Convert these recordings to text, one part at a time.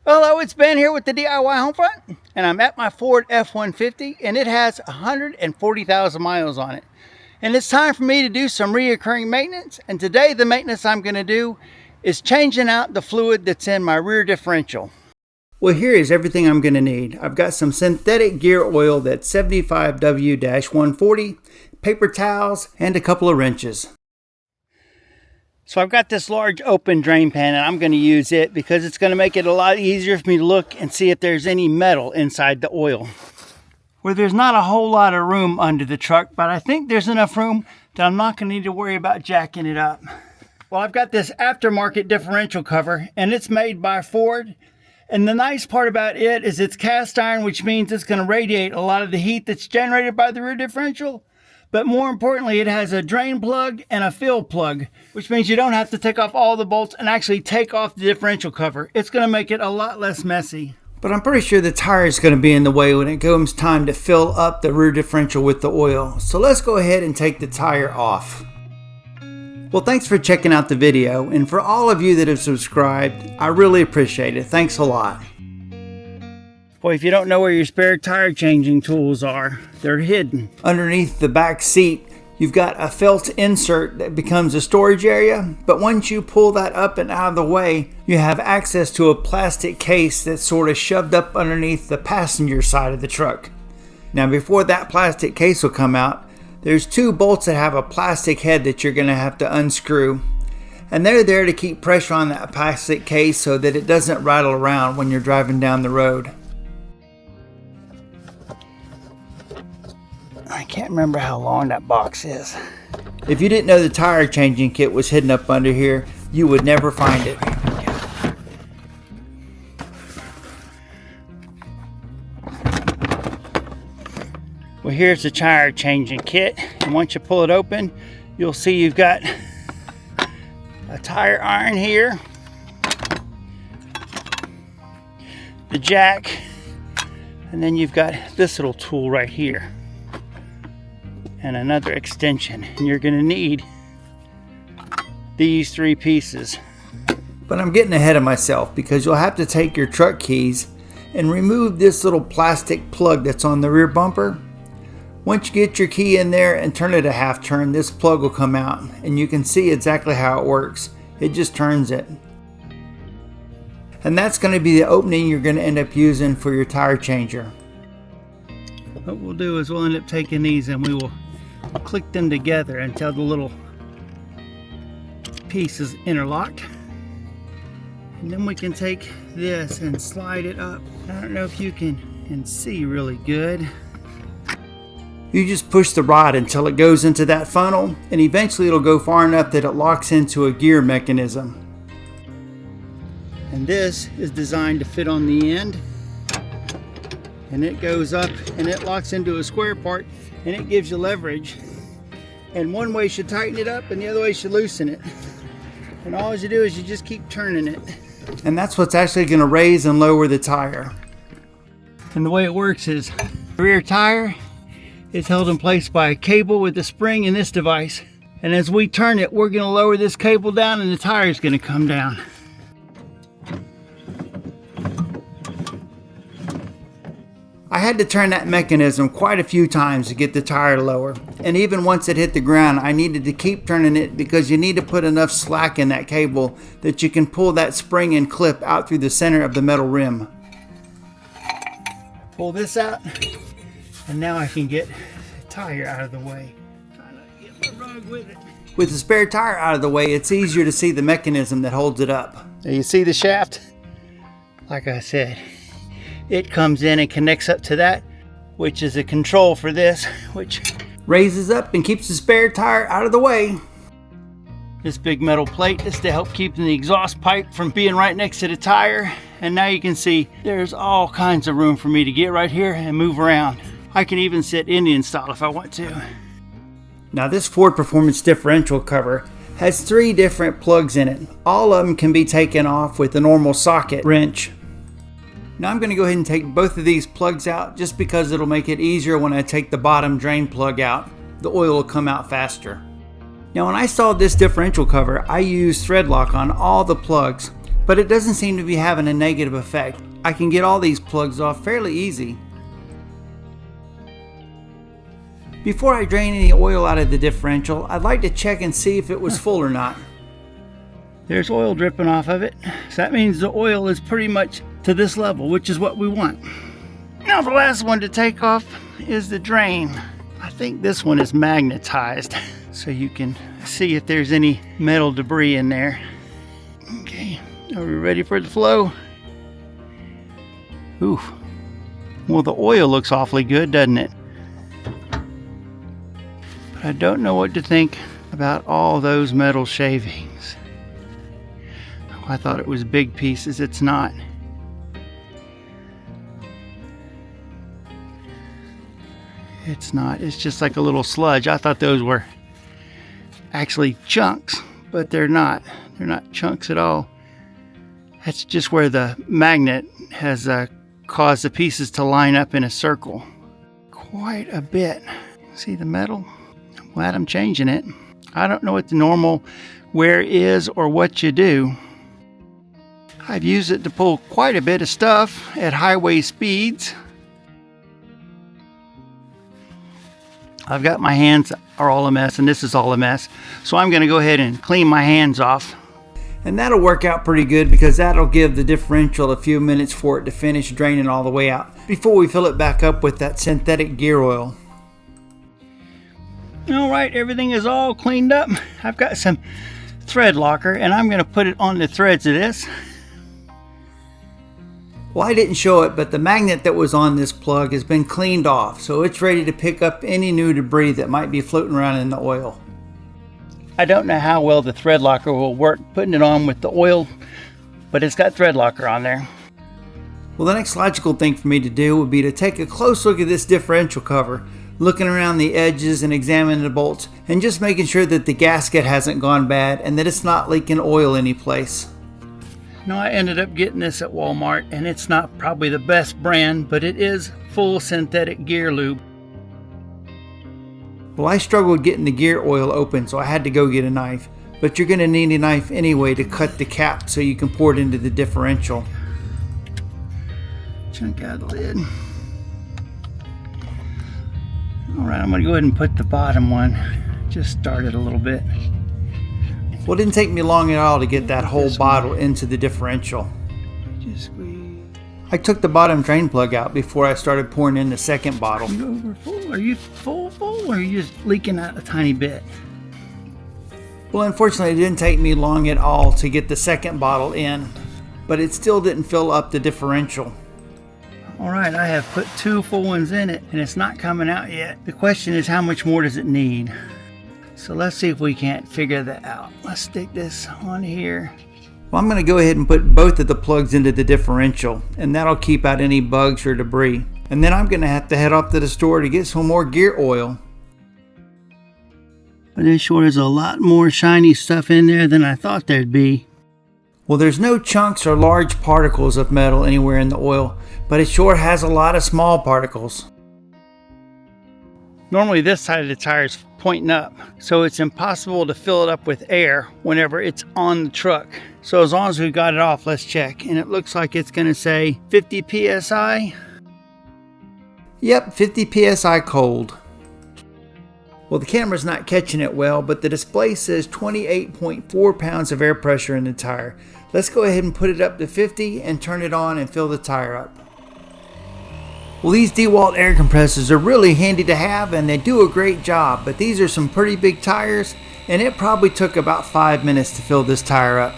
Hello, it's Ben here with the DIY Homefront, and I'm at my Ford F-150, and it has 140,000 miles on it. And it's time for me to do some reoccurring maintenance, and today the maintenance I'm going to do is changing out the fluid that's in my rear differential. Well, here is everything I'm going to need. I've got some synthetic gear oil that's 75W-140, paper towels, and a couple of wrenches. So I've got this large open drain pan, and I'm going to use it because it's going to make it a lot easier for me to look and see if there's any metal inside the oil. Where there's not a whole lot of room under the truck, but I think there's enough room that I'm not going to need to worry about jacking it up. Well, I've got this aftermarket differential cover, and it's made by Ford. And the nice part about it is it's cast iron, which means it's going to radiate a lot of the heat that's generated by the rear differential. But more importantly, it has a drain plug and a fill plug, which means you don't have to take off all the bolts and actually take off the differential cover. It's going to make it a lot less messy. But I'm pretty sure the tire is going to be in the way when it comes time to fill up the rear differential with the oil. So let's go ahead and take the tire off. Well, thanks for checking out the video, and for all of you that have subscribed, I really appreciate it. Thanks a lot. Boy, if you don't know where your spare tire changing tools are, they're hidden. Underneath the back seat, you've got a felt insert that becomes a storage area, but once you pull that up and out of the way, you have access to a plastic case that's sort of shoved up underneath the passenger side of the truck. Now, before that plastic case will come out, there's two bolts that have a plastic head that you're going to have to unscrew. And they're there to keep pressure on that plastic case so that it doesn't rattle around when you're driving down the road. I can't remember how long that box is. If you didn't know the tire changing kit was hidden up under here, you would never find it. Well, here's the tire changing kit, and once you pull it open, you'll see you've got a tire iron here, the jack, and then you've got this little tool right here, and another extension, and you're going to need these three pieces. But I'm getting ahead of myself because you'll have to take your truck keys and remove this little plastic plug that's on the rear bumper. Once you get your key in there and turn it a half turn, this plug will come out, and you can see exactly how it works. It just turns it. And that's going to be the opening you're going to end up using for your tire changer. What we'll do is we'll end up taking these and we will click them together until the little piece is interlocked. And then we can take this and slide it up. I don't know if you can see really good. You just push the rod until it goes into that funnel, and eventually it'll go far enough that it locks into a gear mechanism. And this is designed to fit on the end, and it goes up and it locks into a square part, and it gives you leverage. And one way should tighten it up and the other way should loosen it. And all you do is you just keep turning it. And that's what's actually going to raise and lower the tire. And the way it works is the rear tire is held in place by a cable with a spring in this device. And as we turn it, we're going to lower this cable down and the tire is going to come down. I had to turn that mechanism quite a few times to get the tire lower. And even once it hit the ground, I needed to keep turning it because you need to put enough slack in that cable that you can pull that spring and clip out through the center of the metal rim. Pull this out. And now I can get the tire out of the way. Trying to get my rug with it. With the spare tire out of the way, it's easier to see the mechanism that holds it up. Now you see the shaft? Like I said, it comes in and connects up to that, which is a control for this, which raises up and keeps the spare tire out of the way. This big metal plate is to help keep the exhaust pipe from being right next to the tire. And now you can see there's all kinds of room for me to get right here and move around. I can even sit Indian style if I want to. Now this Ford Performance differential cover has 3 different plugs in it. All of them can be taken off with a normal socket wrench. Now I'm going to go ahead and take both of these plugs out just because it'll make it easier when I take the bottom drain plug out. The oil will come out faster. Now when I installed this differential cover, I used thread lock on all the plugs, but it doesn't seem to be having a negative effect. I can get all these plugs off fairly easy. Before I drain any oil out of the differential, I'd like to check and see if it was full or not. There's oil dripping off of it, so that means the oil is pretty much to this level, which is what we want. Now the last one to take off is the drain. I think this one is magnetized, so you can see if there's any metal debris in there. Okay, are we ready for the flow? Ooh, well, the oil looks awfully good, doesn't it? But I don't know what to think about all those metal shavings. Oh, I thought it was big pieces. It's not. It's not. It's just like a little sludge. I thought those were actually chunks, but they're not. They're not chunks at all. That's just where the magnet has caused the pieces to line up in a circle. Quite a bit. See the metal? I'm glad I'm changing it. I don't know what the normal wear is or what you do. I've used it to pull quite a bit of stuff at highway speeds. I've got my hands are all a mess, and this is all a mess. So I'm going to go ahead and clean my hands off. And that'll work out pretty good because that'll give the differential a few minutes for it to finish draining all the way out before we fill it back up with that synthetic gear oil. Alright, everything is all cleaned up. I've got some thread locker and I'm going to put it on the threads of this. Well, I didn't show it, but the magnet that was on this plug has been cleaned off, so it's ready to pick up any new debris that might be floating around in the oil. I don't know how well the thread locker will work putting it on with the oil, but it's got thread locker on there. Well, the next logical thing for me to do would be to take a close look at this differential cover, looking around the edges and examining the bolts, and just making sure that the gasket hasn't gone bad and that it's not leaking oil anyplace. Now, I ended up getting this at Walmart, and it's not probably the best brand, but it is full synthetic gear lube. Well, I struggled getting the gear oil open, so I had to go get a knife. But you're going to need a knife anyway to cut the cap so you can pour it into the differential. Chunk out the lid. Alright, I'm going to go ahead and put the bottom one. Just start it a little bit. Well, it didn't take me long at all to get that whole bottle into the differential. Just squeeze. I took the bottom drain plug out before I started pouring in the second bottle. Are you over full? Are you full or are you just leaking out a tiny bit? Well, unfortunately, it didn't take me long at all to get the second bottle in, but it still didn't fill up the differential. Alright, I have put 2 full ones in it, and it's not coming out yet. The question is, how much more does it need? So let's see if we can't figure that out. Let's stick this on here. Well, I'm going to go ahead and put both of the plugs into the differential, and that'll keep out any bugs or debris. And then I'm going to have to head off to the store to get some more gear oil. But it sure is a lot more shiny stuff in there than I thought there'd be. Well, there's no chunks or large particles of metal anywhere in the oil, but it sure has a lot of small particles. Normally this side of the tire is pointing up, so it's impossible to fill it up with air whenever it's on the truck. So as long as we got it off, let's check. And it looks like it's going to say 50 psi. Yep, 50 psi cold. Well, the camera's not catching it well, but the display says 28.4 pounds of air pressure in the tire. Let's go ahead and put it up to 50 and turn it on and fill the tire up. Well, these DeWalt air compressors are really handy to have and they do a great job, but these are some pretty big tires and it probably took about 5 minutes to fill this tire up.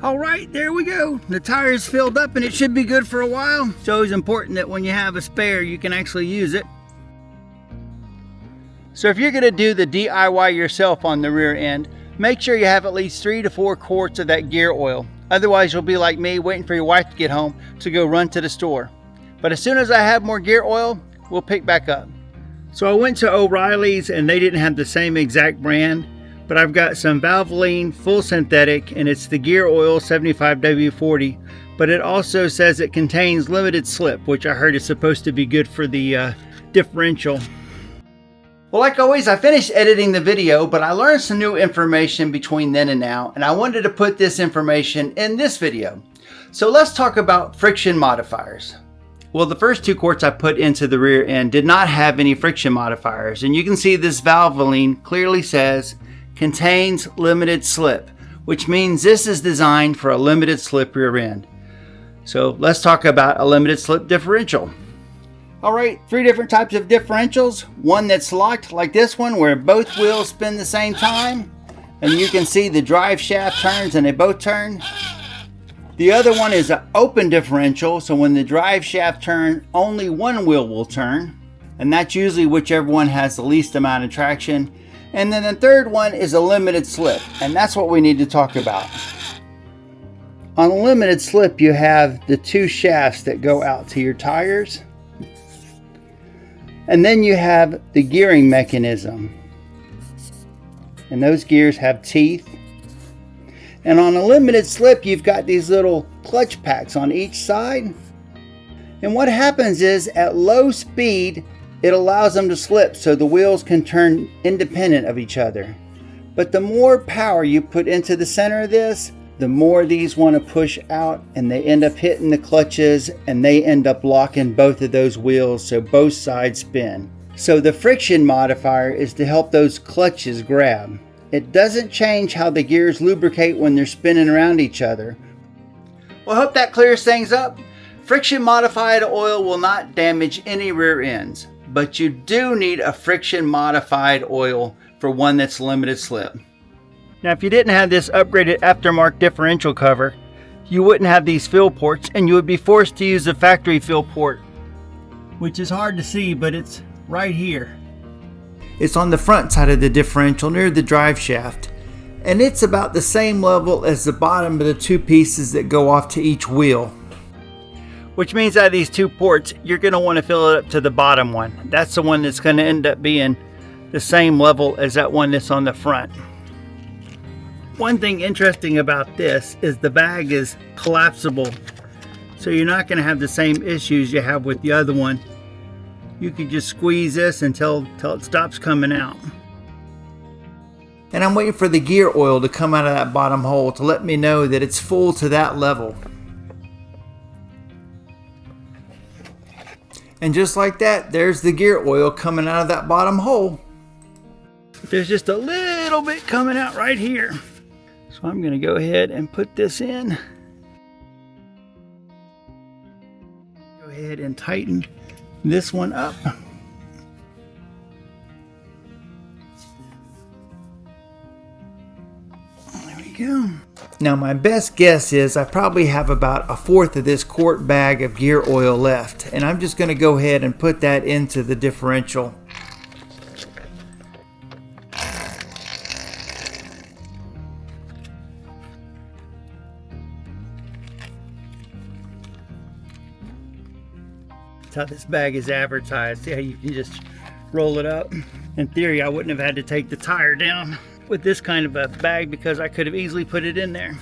Alright, there we go. The tire is filled up and it should be good for a while. It's always important that when you have a spare you can actually use it. So if you're going to do the DIY yourself on the rear end, make sure you have at least 3 to 4 quarts of that gear oil. Otherwise you'll be like me, waiting for your wife to get home to go run to the store. But as soon as I have more gear oil, we'll pick back up. So I went to O'Reilly's and they didn't have the same exact brand, but I've got some Valvoline full synthetic and it's the gear oil 75W40, but it also says it contains limited slip, which I heard is supposed to be good for the differential. Well, like always, I finished editing the video, but I learned some new information between then and now, and I wanted to put this information in this video. So let's talk about friction modifiers. Well, the first 2 quarts I put into the rear end did not have any friction modifiers, and you can see this valvoline clearly says contains limited slip, which means this is designed for a limited slip rear end. So let's talk about a limited slip differential. Alright, 3 different types of differentials. One that's locked like this one where both wheels spin the same time and you can see the drive shaft turns and they both turn. The other one is an open differential, so when the drive shaft turns, only one wheel will turn, and that's usually whichever one has the least amount of traction. And then the third one is a limited slip, and that's what we need to talk about. On a limited slip, you have the 2 shafts that go out to your tires. And then you have the gearing mechanism. And those gears have teeth. And on a limited slip, you've got these little clutch packs on each side. And what happens is at low speed, it allows them to slip so the wheels can turn independent of each other. But the more power you put into the center of this, the more these want to push out and they end up hitting the clutches and they end up locking both of those wheels so both sides spin. So the friction modifier is to help those clutches grab. It doesn't change how the gears lubricate when they're spinning around each other. Well, I hope that clears things up. Friction modified oil will not damage any rear ends, but you do need a friction modified oil for one that's limited slip. Now, if you didn't have this upgraded aftermarket differential cover, you wouldn't have these fill ports and you would be forced to use the factory fill port, which is hard to see, but it's right here. It's on the front side of the differential near the drive shaft, and it's about the same level as the bottom of the 2 pieces that go off to each wheel. Which means out of these 2 ports, you're going to want to fill it up to the bottom one. That's the one that's going to end up being the same level as that one that's on the front. One thing interesting about this is the bag is collapsible, so you're not going to have the same issues you have with the other one. You can just squeeze this until it stops coming out. And I'm waiting for the gear oil to come out of that bottom hole to let me know that it's full to that level. And just like that, there's the gear oil coming out of that bottom hole. There's just a little bit coming out right here. So I'm going to go ahead and put this in. Go ahead and tighten this one up. There we go. Now my best guess is I probably have about 1/4 of this quart bag of gear oil left, and I'm just going to go ahead and put that into the differential. How this bag is advertised. See how you can just roll it up? In theory, I wouldn't have had to take the tire down with this kind of a bag because I could have easily put it in there.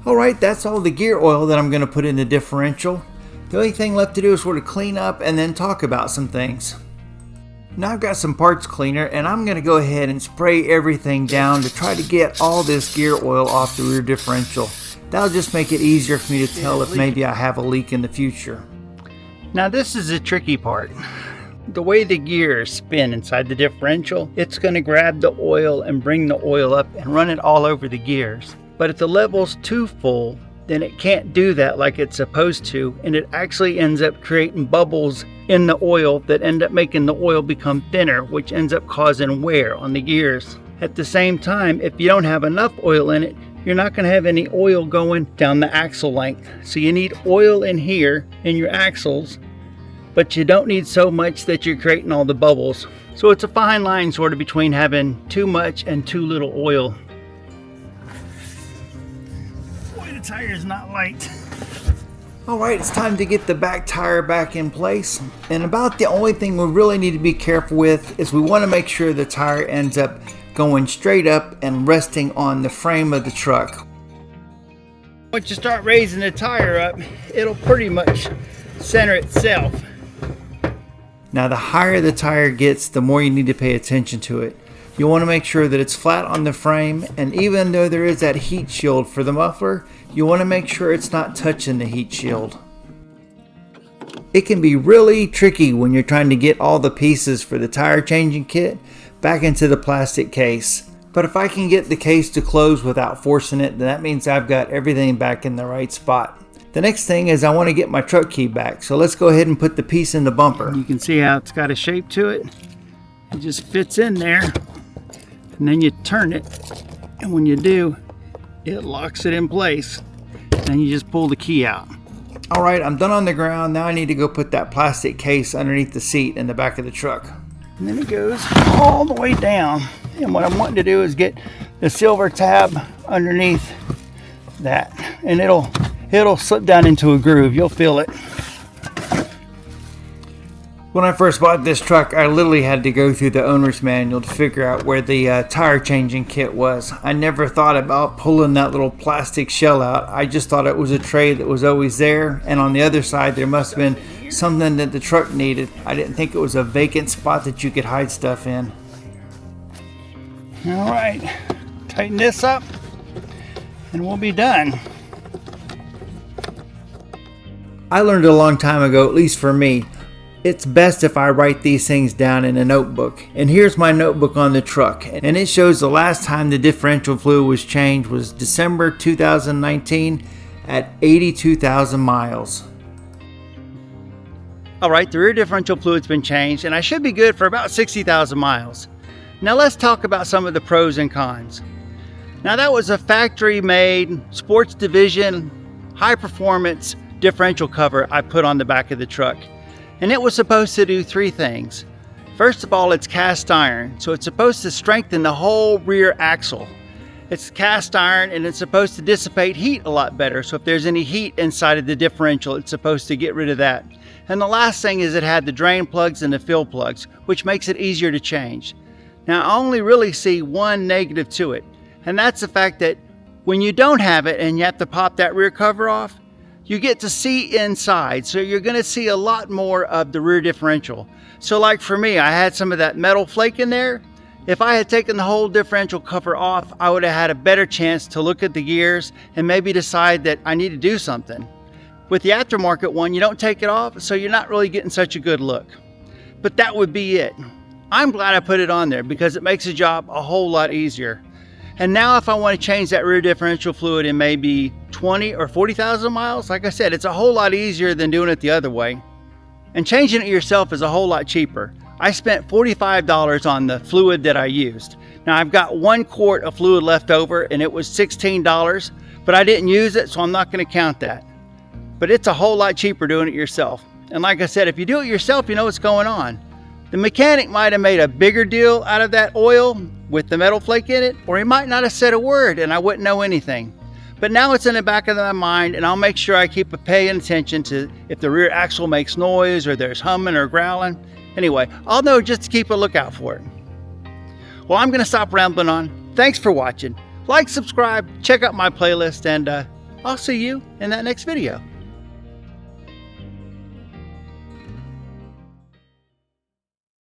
Alright, that's all the gear oil that I'm going to put in the differential. The only thing left to do is sort of clean up and then talk about some things. Now I've got some parts cleaner and I'm going to go ahead and spray everything down to try to get all this gear oil off the rear differential. That'll just make it easier for me to tell if maybe I have a leak in the future. Now this is the tricky part. The way the gears spin inside the differential, it's going to grab the oil and bring the oil up and run it all over the gears. But if the level's too full, then it can't do that like it's supposed to, and it actually ends up creating bubbles in the oil that end up making the oil become thinner, which ends up causing wear on the gears. At the same time, if you don't have enough oil in it, you're not going to have any oil going down the axle length. So you need oil in here in your axles, but you don't need so much that you're creating all the bubbles. So it's a fine line sort of between having too much and too little oil. Boy, the tire is not light. Alright, it's time to get the back tire back in place. And about the only thing we really need to be careful with is we want to make sure the tire ends up going straight up and resting on the frame of the truck. Once you start raising the tire up, it'll pretty much center itself. Now the higher the tire gets, the more you need to pay attention to it. You want to make sure that it's flat on the frame, and even though there is that heat shield for the muffler, you want to make sure it's not touching the heat shield. It can be really tricky when you're trying to get all the pieces for the tire changing kit back into the plastic case. But if I can get the case to close without forcing it, then that means I've got everything back in the right spot. The next thing is I want to get my truck key back. So let's go ahead and put the piece in the bumper. You can see how it's got a shape to it. It just fits in there. And then you turn it. And when you do, it locks it in place. Then you just pull the key out. All right, I'm done on the ground. Now I need to go put that plastic case underneath the seat in the back of the truck. And then it goes all the way down. And what I'm wanting to do is get the silver tab underneath that. And it'll slip down into a groove. You'll feel it. When I first bought this truck, I literally had to go through the owner's manual to figure out where the tire changing kit was. I never thought about pulling that little plastic shell out. I just thought it was a tray that was always there, and on the other side there must have been something that the truck needed. I didn't think it was a vacant spot that you could hide stuff in. All right, tighten this up and we'll be done. I learned a long time ago, at least for me, it's best if I write these things down in a notebook. And here's my notebook on the truck. And it shows the last time the differential fluid was changed was December 2019 at 82,000 miles. Alright, the rear differential fluid's been changed and I should be good for about 60,000 miles. Now let's talk about some of the pros and cons. Now that was a factory made sports division high performance differential cover I put on the back of the truck. And it was supposed to do three things. First of all, it's cast iron, so it's supposed to strengthen the whole rear axle. It's cast iron and it's supposed to dissipate heat a lot better, so if there's any heat inside of the differential, it's supposed to get rid of that. And the last thing is it had the drain plugs and the fill plugs, which makes it easier to change. Now I only really see one negative to it, and that's the fact that when you don't have it and you have to pop that rear cover off, you get to see inside, so you're going to see a lot more of the rear differential. So like for me, I had some of that metal flake in there. If I had taken the whole differential cover off, I would have had a better chance to look at the gears and maybe decide that I need to do something. With the aftermarket one, you don't take it off, so you're not really getting such a good look. But that would be it. I'm glad I put it on there because it makes the job a whole lot easier. And now if I want to change that rear differential fluid in maybe 20 or 40,000 miles, like I said, it's a whole lot easier than doing it the other way. And changing it yourself is a whole lot cheaper. I spent $45 on the fluid that I used. Now I've got 1 quart of fluid left over and it was $16, but I didn't use it, so I'm not going to count that. But it's a whole lot cheaper doing it yourself. And like I said, if you do it yourself, you know what's going on. The mechanic might have made a bigger deal out of that oil with the metal flake in it, or he might not have said a word and I wouldn't know anything. But now it's in the back of my mind and I'll make sure I keep paying attention to if the rear axle makes noise or there's humming or growling. Anyway, I'll know just to keep a lookout for it. Well, I'm going to stop rambling on. Thanks for watching. Like, subscribe, check out my playlist, and I'll see you in that next video.